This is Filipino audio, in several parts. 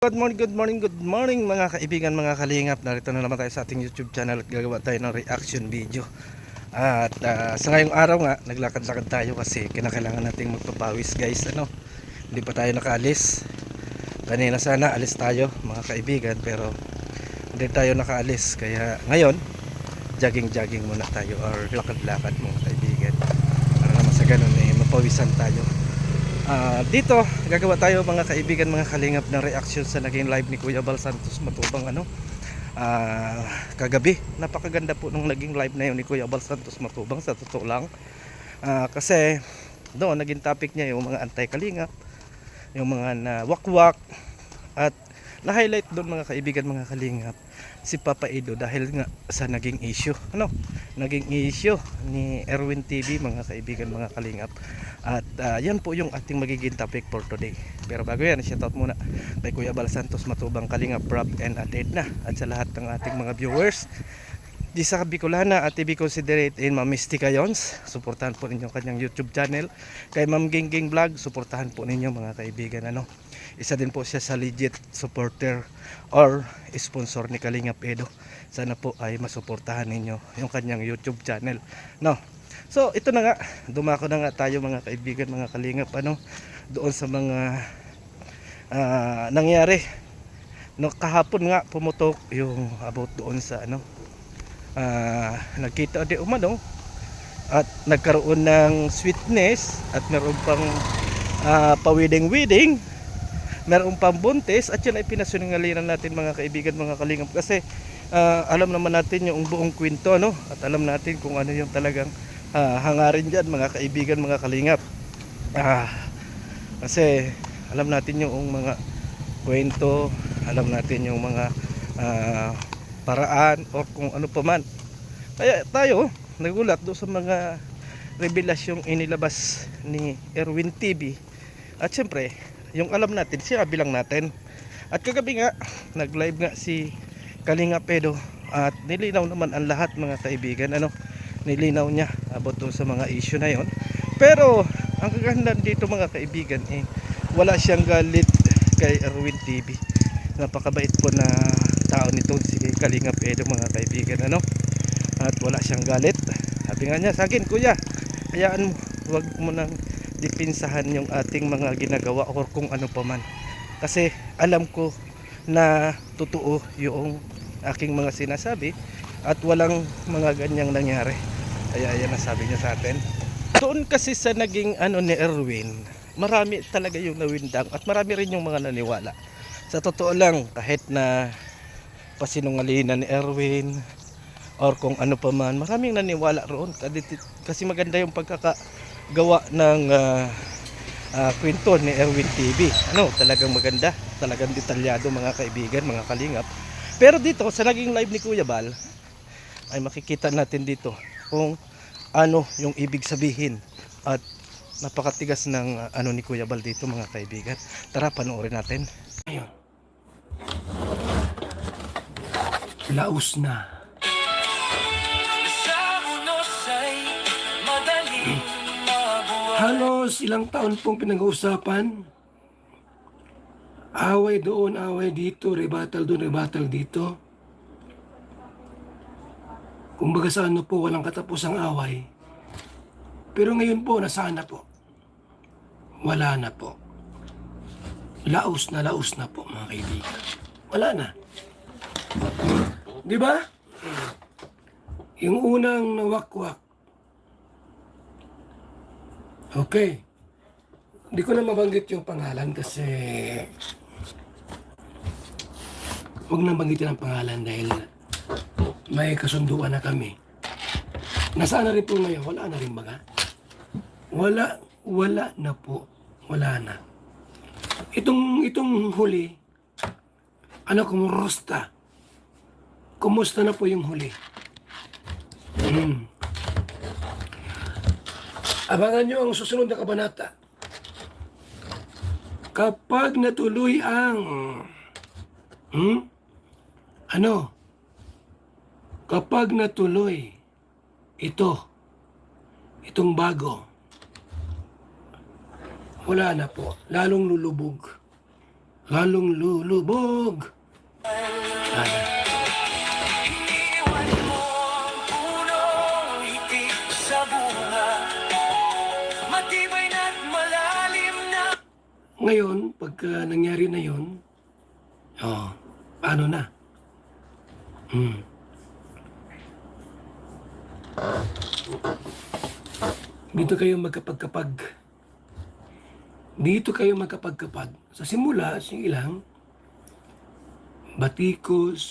Good morning mga kaibigan, mga kalingap. Narito na naman tayo sa ating YouTube channel at gagawa tayo ng reaction video. At sa ngayong araw nga, naglakad-lakad tayo kasi kinakailangan nating magpapawis guys. Hindi pa tayo nakaalis. Kanina sana alis tayo mga kaibigan, pero hindi tayo nakaalis. Kaya ngayon, jogging muna tayo or lakad-lakad mga kaibigan. Para naman sa ganun mapawisan tayo. Dito gagawa tayo mga kaibigan, mga kalingap, ng reaction sa naging live ni Kuya Bal Santos Matubang kagabi. Napakaganda po nung naging live na yun ni Kuya Bal Santos Matubang, sa totoo lang. Kasi doon naging topic niya yung mga anti-kalingap, yung mga wakwak, at na-highlight doon mga kaibigan, mga kalingap, si Papa Edo dahil nga sa naging issue naging issue ni Erwin TV mga kaibigan, mga kalingap. At yan po yung ating magiging topic for today. Pero bago yan, shoutout muna kay Kuya Bal Santos Matubang, Kalingap Rob and Ate Edna, at sa lahat ng ating mga viewers di sa Bicolana at TV Considerate in Ma'am Mystica Yons. Suportahan po ninyo kanyang YouTube channel. Kay Ma'am Gingging Vlog, suportahan po ninyo mga kaibigan. Isa din po siya sa legit supporter or sponsor ni Kalingap Edo. Sana po ay masuportahan ninyo yung kanyang YouTube channel. So ito na nga, dumako na nga tayo mga kaibigan, mga kalingap, doon sa mga nangyari. Kahapon nga pumutok yung about doon sa nagkita di umano at nagkaroon ng sweetness at meron pang pa-wedding, meron pang buntis, at yun ay pinasinungaliran natin mga kaibigan, mga kalingap, kasi alam naman natin yung buong kwento, at alam natin kung ano yung talagang hangarin dyan mga kaibigan, mga kalingap. Kasi alam natin yung mga kwento, alam natin yung mga paraan o kung ano pa man. Kaya tayo nagulat doon sa mga revelasyong inilabas ni Erwin TV. At syempre, yung alam natin, sinabi lang natin. At kagabi nga, nag-live nga si Kalingap Edo at nilinaw naman ang lahat mga kaibigan. Nilinaw niya about doon sa mga issue na yon. Pero ang kagandahan dito mga kaibigan, wala siyang galit kay Erwin TV. Napakabait po na tao nito si Kalingap Edo mga kaibigan, at wala siyang galit. Sabi nga niya sa akin, kuya, hayaan mo, huwag mo nang dipinsahan yung ating mga ginagawa or kung ano pa man, kasi alam ko na totoo yung aking mga sinasabi at walang mga ganyang nangyari. Kaya ayan ang sabi niya sa atin. Doon kasi sa naging ni Erwin, marami talaga yung nawindang at marami rin yung mga naniwala. Sa totoo lang, kahit na pasinungalingan ni Erwin or kung ano pa man, maraming naniwala roon kasi maganda yung pagkakagawa ng kwento ni Erwin TV. Talagang maganda, talagang detalyado mga kaibigan, mga kalingap. Pero dito sa naging live ni Kuya Bal ay makikita natin dito kung ano yung ibig sabihin at napakatigas ng ni Kuya Bal dito mga kaibigan. Tara, panoorin natin. Laos na. Halos ilang taon pong pinag-uusapan. Away doon, away dito, rebuttal doon, rebuttal dito. Kumbaga sa po, walang katapusang away. Pero ngayon po, nasaan na po? Wala na po. Laos na po mga kaibigan. Wala na. Di ba? Yung unang nawakwak. Okay. Hindi ko na mabanggit yung pangalan kasi huwag na banggitin ang pangalan dahil may kasunduan na kami. Nasaan na rin po ngayon? Wala na rin baga? Wala na po. Wala na. Itong huli, kumusta? Kumusta na po yung huli? Abangan nyo ang susunod na kabanata. Kapag natuloy ang kapag natuloy itong bago, wala na po, lalong lulubog. lalong lulubog. Sana. Iwan mo ang punong itik sa bunga, matibay na't malalim na. Ngayon, pagka nangyari na yun, paano na? Dito kayo magkapag-kapag. Dito kayo magkapag-kapag. Sa simula, sige lang, batikos,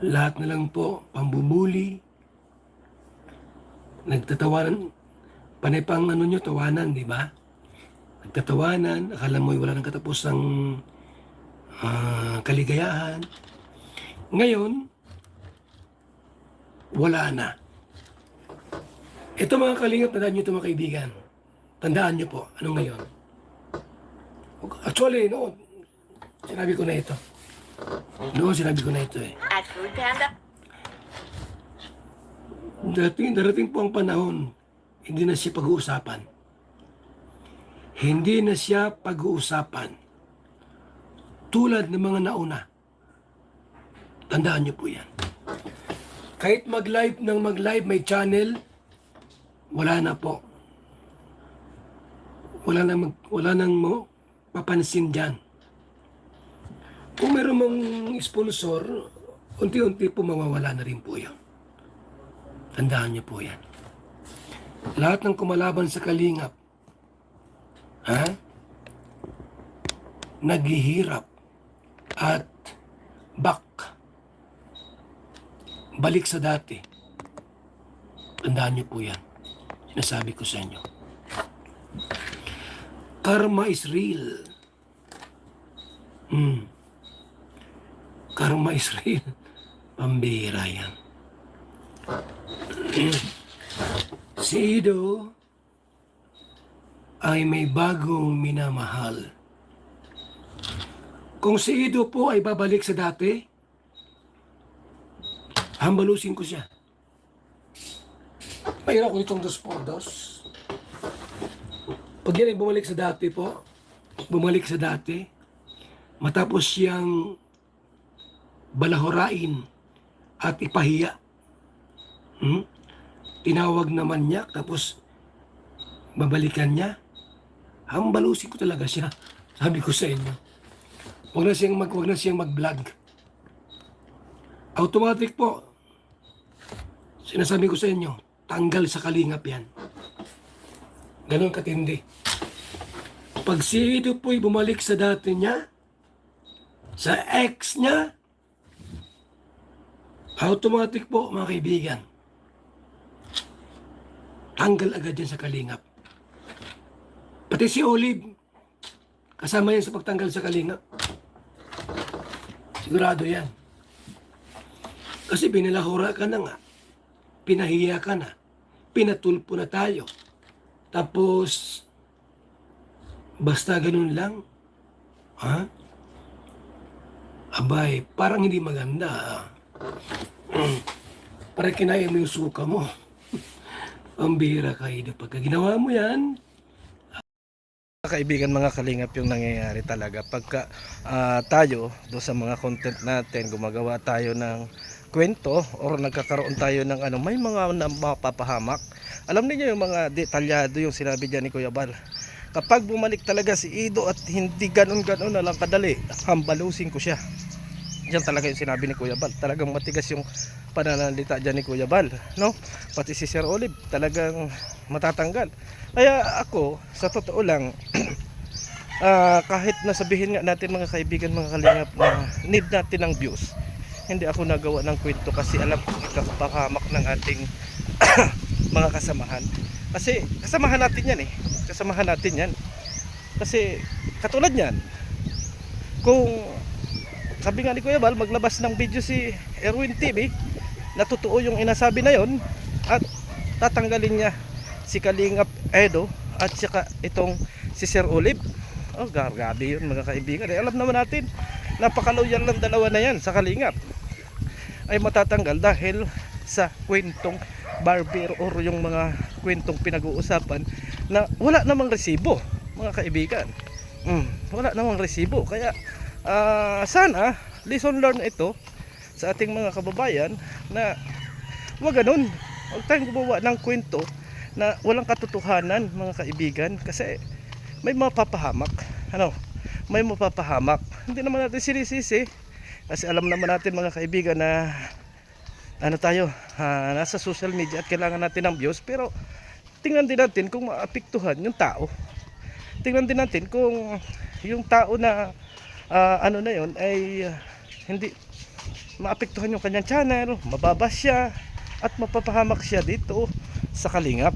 lahat na lang po, pambubuli, nagtatawanan, panay pang ano nyo, tawanan, di ba? Nagtatawanan, akala mo wala nang katapusang kaligayahan. Ngayon, wala na. Ito mga kalingap, tandaan nyo ito mga kaibigan. Tandaan nyo po, anong ngayon? Actually, noon, sinabi ko na ito. Noon, sinabi ko na ito eh. At Food Panda. Darating po ang panahon, hindi na siya pag-uusapan. Hindi na siya pag-uusapan. Tulad ng mga nauna. Tandaan niyo po yan. Kahit mag-live ng mag-live, may channel, wala na po. Wala nang papansin dyan. Kung meron mong sponsor, unti-unti po mawawala na rin po yun. Tandaan niyo po yan. Lahat ng kumalaban sa kalingap, naghihirap at balik sa dati. Tandaan niyo po yan. Sinasabi ko sa inyo. Karma is real. Karma is real. Pambihira yan. Si Ido ay may bagong minamahal. Kung si Ido po ay babalik sa dati, hambalusin ko siya. Mayroon ko itong 2x2. Pag yan ay bumalik sa dati po, matapos siyang balahorain at ipahiya, tinawag naman niya, tapos babalikan niya, hambalusin ko talaga siya. Sabi ko sa inyo, huwag na siyang mag-vlog. Automatic po, sinasabi ko sa inyo, tanggal sa kalingap yan. Ganon katindi. Pag si Ido po'y bumalik sa dati niya, sa ex niya, automatic po mga kaibigan, tanggal agad yan sa kalingap. Pati si Olive, kasama yan sa pagtanggal sa kalingap. Sigurado yan. Kasi pinalahura ka na nga, pinahiya ka na, pinatulpo na tayo. Tapos, basta ganun lang, abay, parang hindi maganda. Parang kinaya mo yung suka mo. Pambira ka, Ido. Pagka ginawa mo yan, Kaibigan, mga kalingap, yung nangyayari talaga pagka tayo do sa mga content natin, gumagawa tayo ng kwento or nagkakaroon tayo ng may mga mapapahamak. Alam niyo yung mga detalyado yung sinabi diyan ni Kuya Bal. Kapag bumalik talaga si Ido at hindi ganun-ganun na lang kadali, hambalusin ko siya. Diyan talaga yung sinabi ni Kuya Bal. Talagang matigas yung pananalita diyan ni Kuya Bal, no? Pati si Sir Olive talagang matatanggal. Kaya ako, sa totoo lang, kahit nasabihin nga natin mga kaibigan, mga kalingap, na need natin ng views, hindi ako nagawa ng kwento kasi alam ko ikapahamak ng ating mga kasamahan. Kasi kasamahan natin yan eh. Kasamahan natin yan. Kasi katulad yan, kung sabi nga ni Kuya Bal, maglabas ng video si Erwin TV, natutuo yung inasabi na yon at tatanggalin niya si Kalingap Edo at saka itong si Sir Olive. Grabe yun mga kaibigan. Alam naman natin, napakaloyal ng dalawa na yan sa Kalingap. Ay matatanggal dahil sa kwentong barber or yung mga kwentong pinag-uusapan na wala namang resibo, mga kaibigan. Wala namang resibo. Kaya sana lesson learned ito sa ating mga kababayan na wag ganun. Huwag tayong gumawa ng kwento na walang katotohanan, mga kaibigan, kasi may mapapahamak. May mapapahamak. Hindi naman natin sinisisi kasi alam naman natin, mga kaibigan, na tayo, nasa social media at kailangan natin ng views, pero tingnan din natin kung maapektuhan yung tao. Tingnan din natin kung yung tao na na yon ay hindi maapektuhan yung kanyang channel, mababa siya at mapapahamak siya dito sa Kalingap.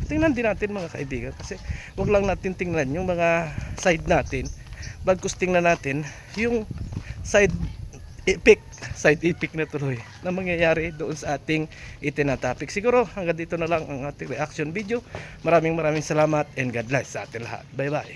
Tingnan din natin, mga kaibigan, kasi wag lang natin tingnan yung mga side natin, bagkus tingnan natin yung side effect na tuloy na mangyayari doon sa ating itinatopic. Siguro hanggang dito na lang ang ating reaction video. Maraming salamat and God bless sa ating lahat. Bye bye.